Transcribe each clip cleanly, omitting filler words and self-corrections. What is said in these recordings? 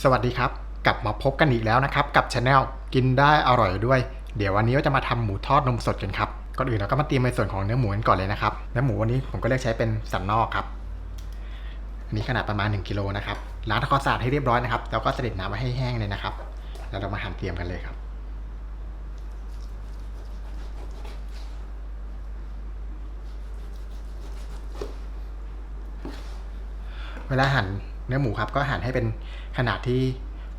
สวัสดีครับกลับมาพบกันอีกแล้วนะครับกับช anel กินได้อร่อยด้วยเดี๋ยววันนี้ก็จะมาทำหมูทอดนมสดกันครับก่อนอื่นเราก็มาเตรียมในส่วนของเนื้อหมูกันก่อนเลยนะครับเนื้อหมูวันนี้ผมก็เลือกใช้เป็นสันนอกครับอันนี้ขนาดประมาณ1 กิโลนะครับล้างทำความสะอาดให้เรียบร้อยนะครับแล้วก็เสด็จน้ำไว้ให้แห้งเลยนะครับแล้วเรามาหั่นเตรียมกันเลยครับเวลาหั่นเนื้อหมูครับก็หั่นให้เป็นขนาดที่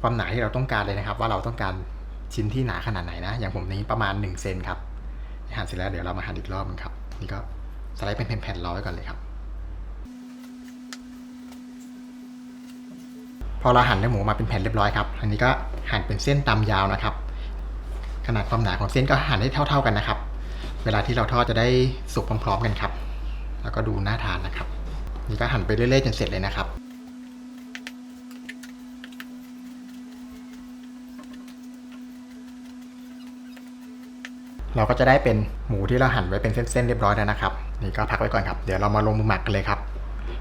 ความหนาที่เราต้องการเลยนะครับว่าเราต้องการชิ้นที่หนาขนาดไหนนะอย่างผมนี้ประมาณ1 เซนครับหั่นเสร็จแล้วเดี๋ยวเรามาหั่นอีกรอบนึงครับนี่ก็สไลด์เป็นแผ่นๆรอไว้ก่อนเลยครับพอเราหั่นเนื้อหมูมาเป็นแผ่นเรียบร้อยครับอันนี้ก็หั่นเป็นเส้นตามยาวนะครับขนาดความหนาของเส้นก็หั่นให้เท่าๆกันนะครับเวลาที่เราทอดจะได้สุกพร้อมๆกันครับแล้วก็ดูน่าทานนะครับนี่ก็หั่นไปเรื่อยๆจนเสร็จเลยนะครับเราก็จะได้เป็นหมูที่เราหั่นไว้เป็นเส้นๆเรียบร้อยแล้วนะครับนี่ก็พักไว้ก่อนครับเดี๋ยวเรามาลงมือหมักกันเลยครับ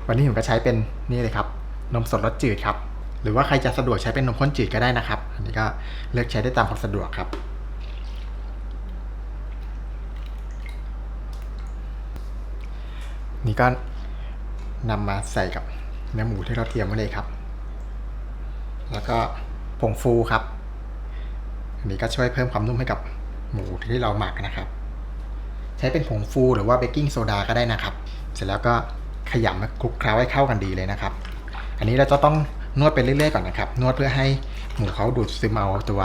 วันนี้ผมก็ใช้เป็นนี่เลยครับนมสดรสจืดครับหรือว่าใครจะสะดวกใช้เป็นนมข้นจืดก็ได้นะครับอันนี้ก็เลือกใช้ได้ตามความสะดวกครับนี่ก็นำมาใส่กับเนื้อหมูที่เราเตรียมไว้เลยครับแล้วก็ผงฟูครับอันนี้ก็ช่วยเพิ่มความนุ่มให้กับหมูที่เราหมักนะครับใช้เป็นผงฟูหรือว่าเบกกิ้งโซดาก็ได้นะครับเสร็จแล้วก็ขยำมาคลุกเคล้าให้เข้ากันดีเลยนะครับอันนี้เราจะต้องนวดไปเรื่อยๆก่อนนะครับนวดเพื่อให้หมูเขาดูดซึมเอาตัว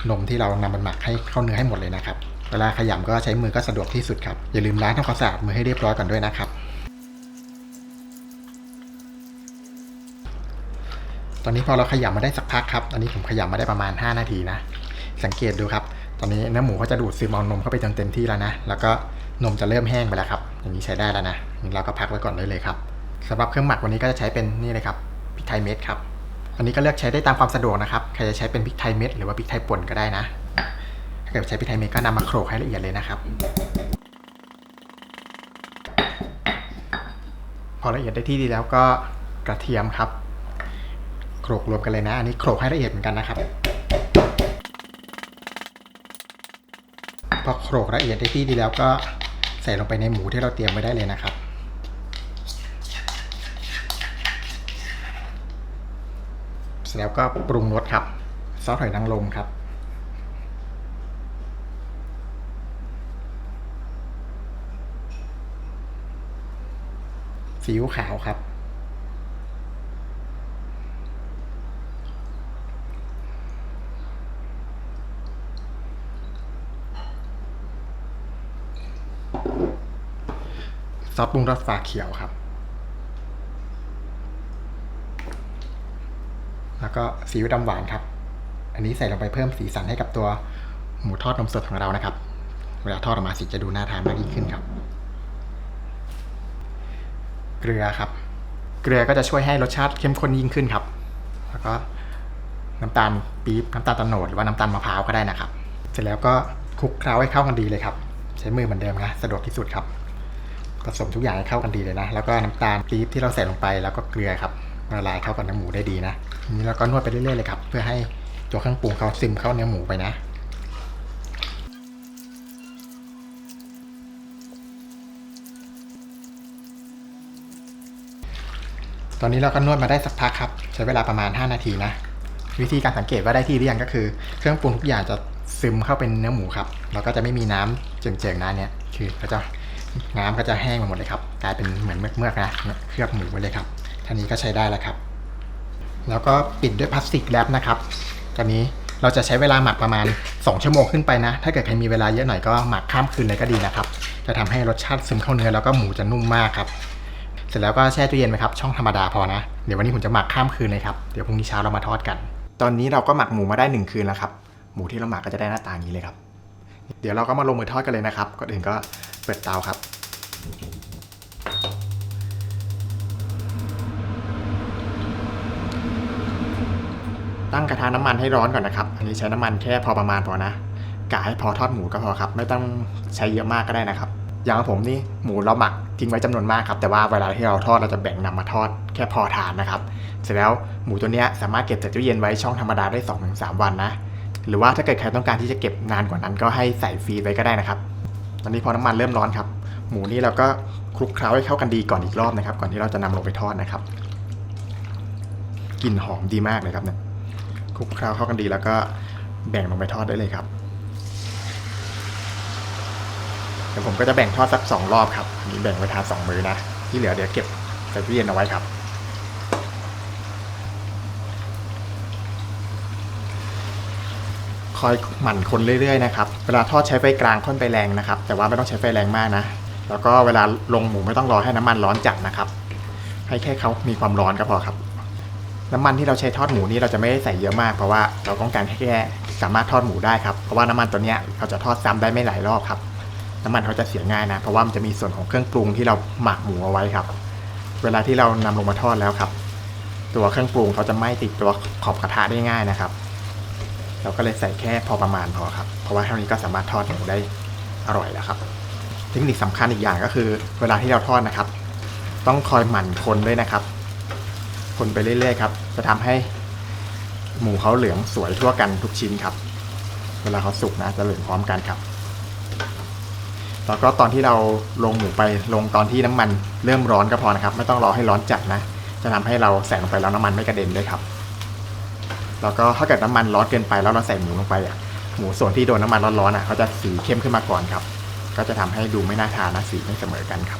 นมที่เรานำมันหมักให้เข้าเนื้อให้หมดเลยนะครับเวลาขยำก็ใช้มือก็สะดวกที่สุดครับอย่าลืมล้างทำความสะอาดมือให้เรียบร้อยก่อนด้วยนะครับตอนนี้พอเราขยำมาได้สักพักครับอันนี้ผมขยำมาได้ประมาณ5 นาทีนะสังเกตดูครับตอนนี้เนื้อหมูเขาจะดูดซึมเอานมเข้าไปจนเต็มที่แล้วนะแล้วก็นมจะเริ่มแห้งไปแล้วครับอย่างนี้ใช้ได้แล้วนะเราก็พักไว้ก่อนได้เลยครับสำหรับเครื่องหมักวันนี้ก็จะใช้เป็นนี่เลยครับพริกไทยเม็ดครับอันนี้ก็เลือกใช้ได้ตามความสะดวกนะครับใครจะใช้เป็นพริกไทยเม็ดหรือว่าพริกไทยป่นก็ได้นะถ้าเกิดใช้พริกไทยเม็ดก็นำมาโขลกให้ละเอียดเลยนะครับพอละเอียดได้ที่ดีแล้วก็กระเทียมครับโขลกรวมกันเลยนะอันนี้โขลกให้ละเอียดเหมือนกันนะครับพอโขลกละเอียดได้ที่ดีแล้วก็ใส่ลงไปในหมูที่เราเตรียมไว้ได้เลยนะครับเสร็จแล้วก็ปรุงรสครับซอสหอยนางรมครับซีอิ๊วขาวครับซอสปรุงรสฝาเขียวครับแล้วก็ซีอิ๊วดำหวานครับอันนี้ใส่ลงไปเพิ่มสีสันให้กับตัวหมูทอดนมสดของเรานะครับเวลาทอดออกมาสีจะดูน่าทานมากยิ่งขึ้นครับเกลือครับเกลือก็จะช่วยให้รสชาติเข้มข้นยิ่งขึ้นครับแล้วก็น้ำตาลปี๊บน้ำตาลโตนดหรือว่าน้ำตาลมะพร้าวก็ได้นะครับเสร็จแล้วก็คลุกเคล้าให้เข้ากันดีเลยครับใช้มือเหมือนเดิมนะสะดวกที่สุดครับผสมทุกอย่างให้เข้ากันดีเลยนะแล้วก็น้ำตาลปี๊บที่เราใส่ลงไปแล้วก็เกลือครับละลายเข้ากับเนื้อหมูได้ดีนะทีนี้เราก็นวดไปเรื่อยๆเลยครับเพื่อให้ตัวเครื่องปรุงเขาซึมเข้าเนื้อหมูไปนะตอนนี้เราก็นวดมาได้สักพักครับใช้เวลาประมาณ5 นาทีนะวิธีการสังเกตว่าได้ที่หรือยังก็คือเครื่องปรุงทุกอย่างจะซึมเข้าเป็นเนื้อหมูครับเราก็จะไม่มีน้ำเจิ่งๆนะเนี่ยคือก็จะน้ำก็จะแห้งไปหมดเลยครับกลายเป็นเหมือนเมือกๆนะเคลือบหมูไว้เลยครับท่านี้ก็ใช้ได้แล้วครับแล้วก็ปิดด้วยพลาสติกแรปนะครับตอนนี้เราจะใช้เวลาหมักประมาณ2 ชั่วโมงขึ้นไปนะถ้าเกิดใครมีเวลาเยอะหน่อยก็หมักข้ามคืนเลยก็ดีนะครับจะทำให้รสชาติซึมเข้าเนื้อแล้วก็หมูจะนุ่มมากครับเสร็จแล้วก็แช่ตู้เย็นไว้ครับช่องธรรมดาพอนะเดี๋ยววันนี้ผมจะหมักข้ามคืนเลยครับเดี๋ยวพรุ่งนี้เช้าเรามาทอดกันตอนนี้เราก็หมักหมูมาได้1 คืนแล้วครับหมูที่เราหมักก็จะได้หน้าตาอย่างนี้เลยครับเดี๋ยวเราก็มาลงมือทอดกันเลยนะครับก่อนอื่นก็เปิดเตาครับตั้งกระทะน้ำมันให้ร้อนก่อนนะครับอันนี้ใช้น้ำมันแค่พอประมาณพอนะกะให้พอทอดหมูก็พอครับไม่ต้องใช้เยอะมากก็ได้นะครับ อย่างผมนี่หมูเราหมักทิ้งไว้จำนวนมากครับแต่ว่าเวลาที่เราทอดเราจะแบ่งนำมาทอดแค่พอทานนะครับเสร็จแล้วหมูตัวนี้สามารถเก็บใส่ตู้เย็นไว้ช่องธรรมดาได้ 2-3 วันนะหรือว่าถ้าเกิดใครต้องการที่จะเก็บนานกว่านั้นก็ให้ใส่ฟรีไว้ก็ได้นะครับตอนนี้พอน้ำมันเริ่มร้อนครับหมูนี่เราก็คลุกเคล้าให้เข้ากันดีก่อนอีกรอบนะครับก่อนที่เราจะนำลงไปทอดนะครับกลิ่นหอมดีมากเลยครับเนี่ยคลุกเคล้าเข้ากันดีแล้วก็แบ่งลงไปทอดได้เลยครับเดี๋ยวผมก็จะแบ่งทอดสัก2 รอบครับนี่แบ่งไว้ทาน2 มื้อนะที่เหลือเดี๋ยวเก็บใส่ตู้เย็นเอาไว้ครับคอยหมั่นคนเรื่อยๆนะครับเวลาทอดใช้ไฟกลางค่อนไปแรงนะครับแต่ว่าไม่ต้องใช้ไฟแรงมากนะแล้วก็เวลาลงหมูไม่ต้องรอให้น้ำมันร้อนจัดนะครับให้แค่เขามีความร้อนก็พอครับน้ำมันที่เราใช้ทอดหมูนี่เราจะไม่ได้ใส่เยอะมากเพราะว่าเราต้องการแค่สามารถทอดหมูได้ครับเพราะว่าน้ำมันตัวนี้เราจะทอดซ้ำได้ไม่หลายรอบครับน้ำมันเขาจะเสียง่ายนะเพราะว่ามันจะมีส่วนของเครื่องปรุงที่เราหมักหมูเอาไว้ครับเวลาที่เรานำลงมาทอดแล้วครับตัวเครื่องปรุงเขาจะไม่ติดตัวขอบกระทะได้ง่ายนะครับเราก็เลยใส่แค่พอประมาณพอครับเพราะว่าเท่านี้ก็สามารถทอดหมูได้อร่อยแล้วครับเทคนิคสำคัญอีกอย่างก็คือเวลาที่เราทอดนะครับต้องคอยหมั่นคนด้วยนะครับคนไปเรื่อยๆครับจะทำให้หมูเขาเหลืองสวยทั่วกันทุกชิ้นครับเวลาเขาสุกนะจะเหลืองพร้อมกันครับแล้วก็ตอนที่เราลงหมูไปลงตอนที่น้ำมันเริ่มร้อนก็พอนะครับไม่ต้องรอให้ร้อนจัดนะจะทำให้เราใส่ลงไปแล้วน้ำมันไม่กระเด็นด้วยครับแล้วก็ถ้าเกิดน้ำมันร้อนเกินไปแล้วเราใส่หมูลงไปหมูส่วนที่โดนน้ำมันร้อนๆเขาจะสีเข้มขึ้นมาก่อนครับก็จะทำให้ดูไม่น่าทานนะสีไม่เสมอกันครับ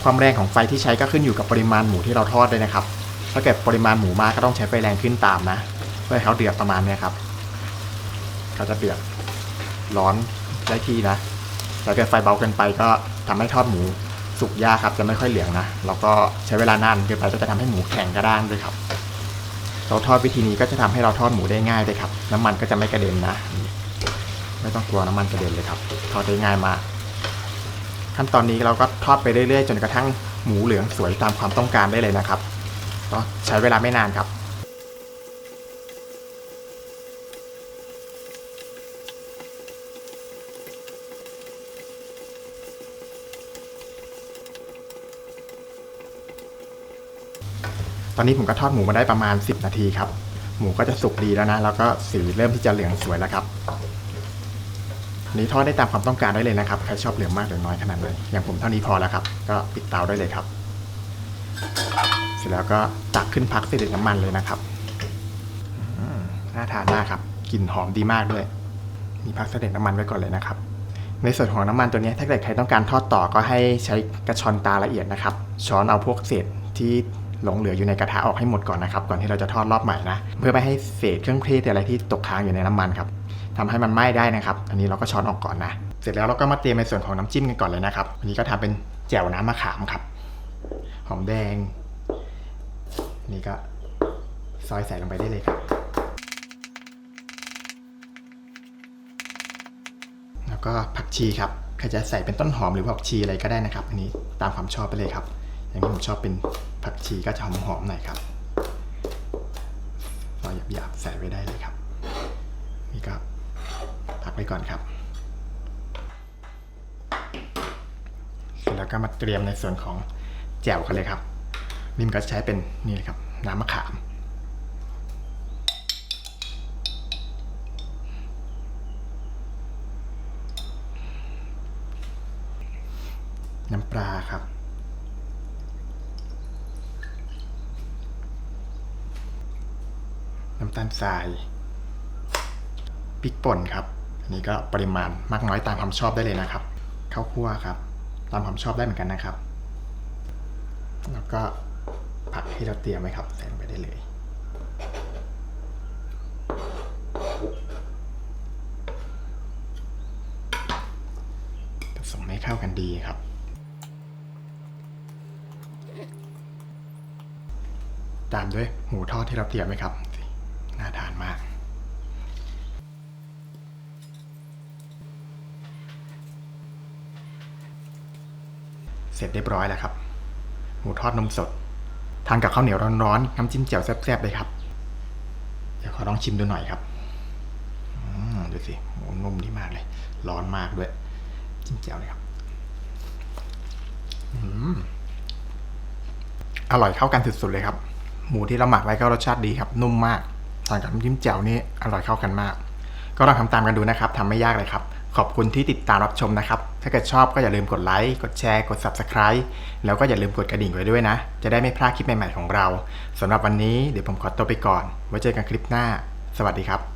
ความแรงของไฟที่ใช้ก็ขึ้นอยู่กับปริมาณหมูที่เราทอดด้วยนะครับถ้าเกิดปริมาณหมูมากก็ต้องใช้ไฟแรงขึ้นตามนะเพื่อให้เขาเดือดประมาณนี้ครับเขาจะเดือดร้อนได้ที่นะถ้าเกิดไฟเบาเกินไปก็ทำให้ทอดหมูสุกยากครับจะไม่ค่อยเหลืองนะแล้วก็ใช้เวลานานเกินไปก็จะทำให้หมูแข็งกระด้างด้วยครับเราทอดวิธีนี้ก็จะทำให้เราทอดหมูได้ง่ายเลยครับน้ำมันก็จะไม่กระเด็นนะไม่ต้องกลัวน้ำมันกระเด็นเลยครับทอดได้ง่ายมากขั้นตอนนี้เราก็ทอดไปเรื่อยๆจนกระทั่งหมูเหลืองสวยตามความต้องการได้เลยนะครับก็ใช้เวลาไม่นานครับตอนนี้ผมก็ทอดหมูมาได้ประมาณ10 นาทีครับหมูก็จะสุกดีแล้วนะแล้วก็สีเริ่มที่จะเหลืองสวยแล้วครับนี้ทอดได้ตามความต้องการได้เลยนะครับใครชอบเหลืองมากหรือน้อยขนาดไหนอย่างผมเท่านี้พอแล้วครับก็ปิดเตาได้เลยครับเสร็จแล้วก็ตักขึ้นพักเสด็จน้ำมันเลยนะครับน่าทานมากครับกลิ่นหอมดีมากด้วยมีพักเสด็จน้ำมันไว้ก่อนเลยนะครับในส่วนของน้ำมันตัวนี้ถ้าเกิดใครต้องการทอดต่อก็ให้ใช้กระชอนตาละเอียดนะครับช้อนเอาพวกเศษที่หลงเหลืออยู่ในกระทะออกให้หมดก่อนนะครับก่อนที่เราจะทอดรอบใหม่นะเพื่อไม่ให้เศษเครื่องเทศอะไรที่ตกค้างอยู่ในน้ำมันครับทำให้มันไหม้ได้นะครับอันนี้เราก็ช้อนออกก่อนนะเสร็จแล้วเราก็มาเตรียมในส่วนของน้ำจิ้มกันก่อนเลยนะครับอันนี้ก็ทำเป็นแจ่วน้ำมะขามครับหอมแดงนี่ก็ซอยใส่ลงไปได้เลยครับแล้วก็ผักชีครับใครจะใส่เป็นต้นหอมหรือผักชีอะไรก็ได้นะครับอันนี้ตามความชอบไปเลยครับอย่างที่ผมชอบเป็นผักชีก็จะหอมๆหน่อยครับซอยหยาบๆใส่ไว้ได้เลยครับนี่ก็พักไว้ก่อนครับเสร็จแล้วก็มาเตรียมในส่วนของแจ่วกันเลยครับนี่มันก็ใช้เป็นนี่เลยครับน้ำมะขามน้ำปลาครับน้ำตาลทรายพริกป่นครับอันนี้ก็ปริมาณมากน้อยตามความชอบได้เลยนะครับข้าวคั่วครับตามความชอบได้เหมือนกันนะครับแล้วก็ผักที่เราเตรียมไว้ครับใส่ลงไปได้เลยผสมให้เข้ากันดีครับตามด้วยหมูทอดที่เราเตรียมไว้ครับน่าทานมากเสร็จเรียบร้อยแล้วครับหมูทอดนมสดทานกับข้าวเหนียวร้อนๆน้ำจิ้มแจ่วแซ่บๆเลยครับเดี๋ยวขอลองชิมดูหน่อยครับดูสิหมูนุ่มดีมากเลยร้อนมากด้วยจิ้มแจ่วเลยครับ อร่อยเข้ากันสุดๆเลยครับหมูที่เราหมักไว้ก็รสชาติดีครับนุ่มมากทานกับน้ำจิ้มแจ่วนี่อร่อยเข้ากันมากก็ลองทำตามกันดูนะครับทำไม่ยากเลยครับขอบคุณที่ติดตามรับชมนะครับถ้าเกิดชอบก็อย่าลืมกดไลค์กดแชร์กด Subscribe แล้วก็อย่าลืมกดกระดิ่งไว้ด้วยนะจะได้ไม่พลาดคลิปใหม่ๆของเราสำหรับวันนี้เดี๋ยวผมขอตัวไปก่อนไว้เจอกันคลิปหน้าสวัสดีครับ